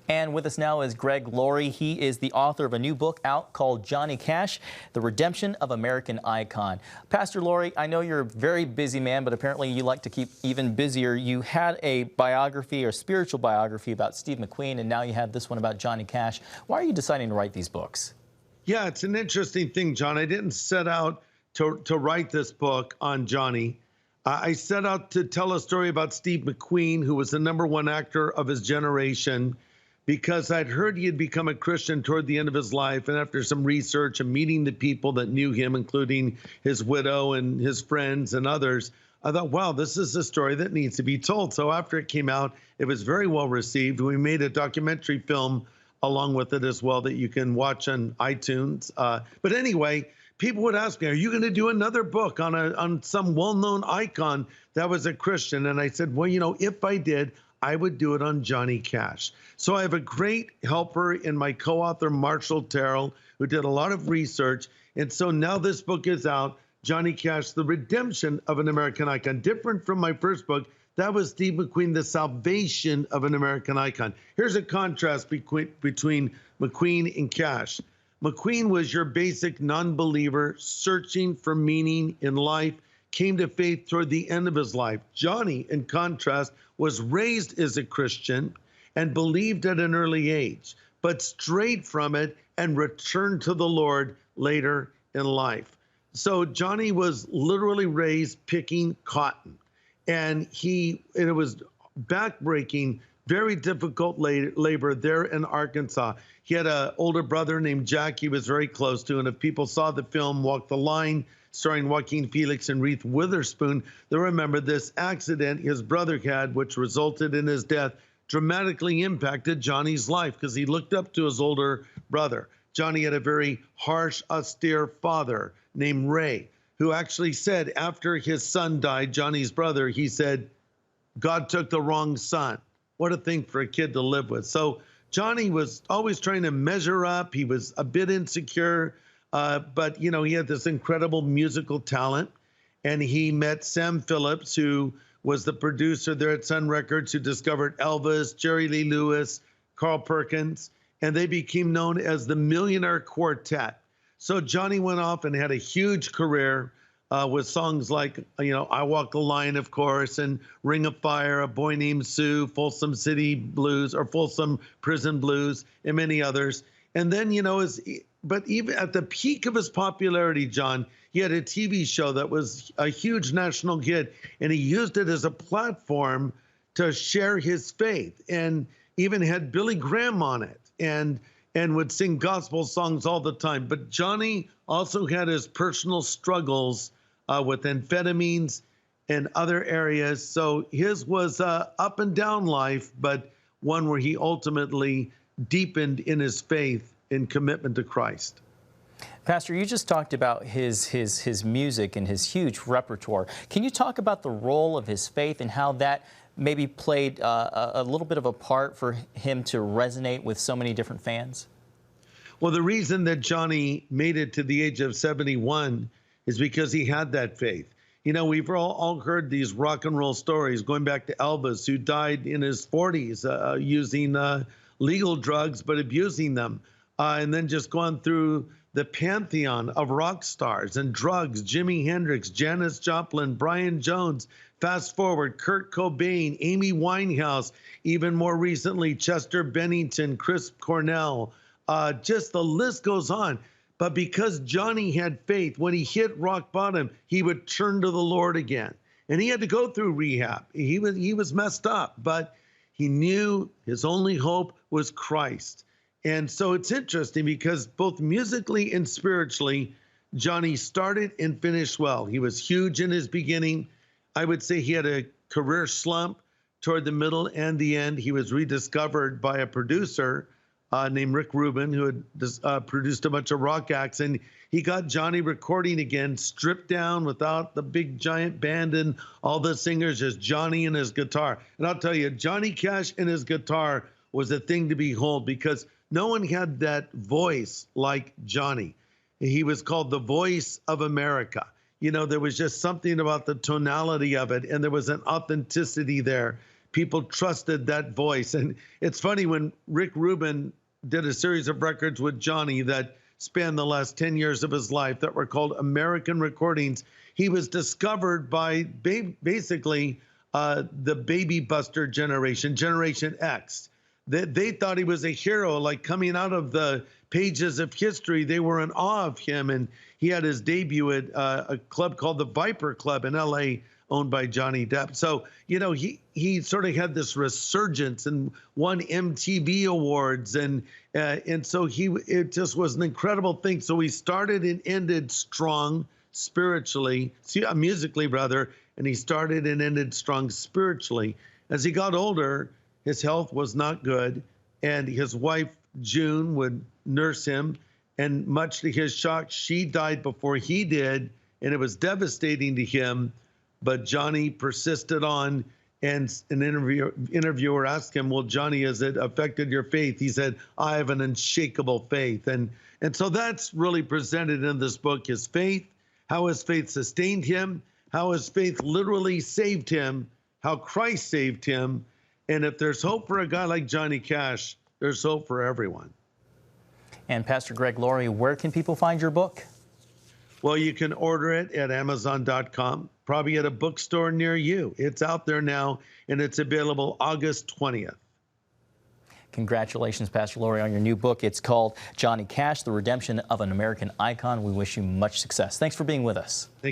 And with us now is Greg Laurie. He is the author of a new book out called Johnny Cash, The Redemption of American Icon. Pastor Laurie, I know you're a very busy man, but apparently you like to keep even busier. You had a biography or spiritual biography about Steve McQueen, and now you have this one about Johnny Cash. Why are you deciding to write these books? Yeah, it's an interesting thing, John. I didn't set out to write this book on Johnny. I set out to tell a story about Steve McQueen, who was the #1 actor of his generation, because I'd heard he had become a Christian toward the end of his life. And after some research and meeting the people that knew him, including his widow and his friends and others, I thought, wow, this is a story that needs to be told. So after it came out, it was very well received. We made a documentary film along with it as well that you can watch on iTunes. But anyway, people would ask me, are you going to do another book on some well-known icon that was a Christian? And I said, well, you know, if I did, I would do it on Johnny Cash. So I have a great helper in my co-author, Marshall Terrell, who did a lot of research. And so now this book is out, Johnny Cash, The Redemption of an American Icon. Different from my first book, that was Steve McQueen, The Salvation of an American Icon. Here's a contrast between McQueen and Cash. McQueen was your basic non-believer searching for meaning in life, came to faith toward the end of his life. Johnny, in contrast, was raised as a Christian and believed at an early age, but strayed from it and returned to the Lord later in life. So Johnny was literally raised picking cotton, and it was backbreaking, very difficult labor there in Arkansas. He had an older brother named Jack he was very close to, and if people saw the film Walk the Line, starring Joaquin Phoenix and Reese Witherspoon, they'll remember this accident his brother had, which resulted in his death, dramatically impacted Johnny's life because he looked up to his older brother. Johnny had a very harsh, austere father named Ray, who actually said after his son died, Johnny's brother, he said, God took the wrong son. What a thing for a kid to live with. So Johnny was always trying to measure up. He was a bit insecure. But, you know, he had this incredible musical talent, and he met Sam Phillips, who was the producer there at Sun Records, who discovered Elvis, Jerry Lee Lewis, Carl Perkins, and they became known as the Millionaire Quartet. So Johnny went off and had a huge career with songs like, you know, I Walk the Line, of course, and Ring of Fire, A Boy Named Sue, Folsom City Blues, or Folsom Prison Blues, and many others. And then, you know, but even at the peak of his popularity, John, he had a TV show that was a huge national hit, and he used it as a platform to share his faith, and even had Billy Graham on it, and would sing gospel songs all the time. But Johnny also had his personal struggles with amphetamines and other areas. So his was a up and down life, but one where he ultimately deepened in his faith in commitment to Christ. Pastor, you just talked about his music and his huge repertoire. Can you talk about the role of his faith and how that maybe played a little bit of a part for him to resonate with so many different fans? Well, the reason that Johnny made it to the age of 71 is because he had that faith. You know, we've all heard these rock and roll stories going back to Elvis, who died in his 40s using legal drugs, but abusing them. And then just gone through the pantheon of rock stars and drugs, Jimi Hendrix, Janis Joplin, Brian Jones, fast forward, Kurt Cobain, Amy Winehouse, even more recently, Chester Bennington, Chris Cornell, just the list goes on. But because Johnny had faith, when he hit rock bottom, he would turn to the Lord again. And he had to go through rehab. He was messed up, but he knew his only hope was Christ. And so it's interesting because both musically and spiritually, Johnny started and finished well. He was huge in his beginning. I would say he had a career slump toward the middle and the end. He was rediscovered by a producer named Rick Rubin, who had produced a bunch of rock acts. And he got Johnny recording again, stripped down without the big giant band and all the singers, just Johnny and his guitar. And I'll tell you, Johnny Cash and his guitar was a thing to behold because no one had that voice like Johnny. He was called the voice of America. You know, there was just something about the tonality of it, and there was an authenticity there people trusted that voice. And it's funny, when Rick Rubin did a series of records with Johnny that spanned the last 10 years of his life that were called American Recordings, he was discovered by basically the baby buster generation, Generation X. They thought he was a hero, like coming out of the pages of history. They were in awe of him. And he had his debut at a club called the Viper Club in LA, owned by Johnny Depp. So, you know, he sort of had this resurgence and won MTV awards. And so it just was an incredible thing. So he started and ended strong spiritually, musically rather, and he started and ended strong spiritually. As he got older, his health was not good, and his wife, June, would nurse him, and much to his shock, she died before he did, and it was devastating to him. But Johnny persisted on, and an interviewer asked him, well, Johnny, has it affected your faith? He said, I have an unshakable faith. And so that's really presented in this book, his faith, how his faith sustained him, how his faith literally saved him, how Christ saved him. And if there's hope for a guy like Johnny Cash, there's hope for everyone. And Pastor Greg Laurie, where can people find your book? Well, you can order it at Amazon.com, probably at a bookstore near you. It's out there now, and it's available August 20th. Congratulations, Pastor Laurie, on your new book. It's called Johnny Cash, The Redemption of an American Icon. We wish you much success. Thanks for being with us. Thank you.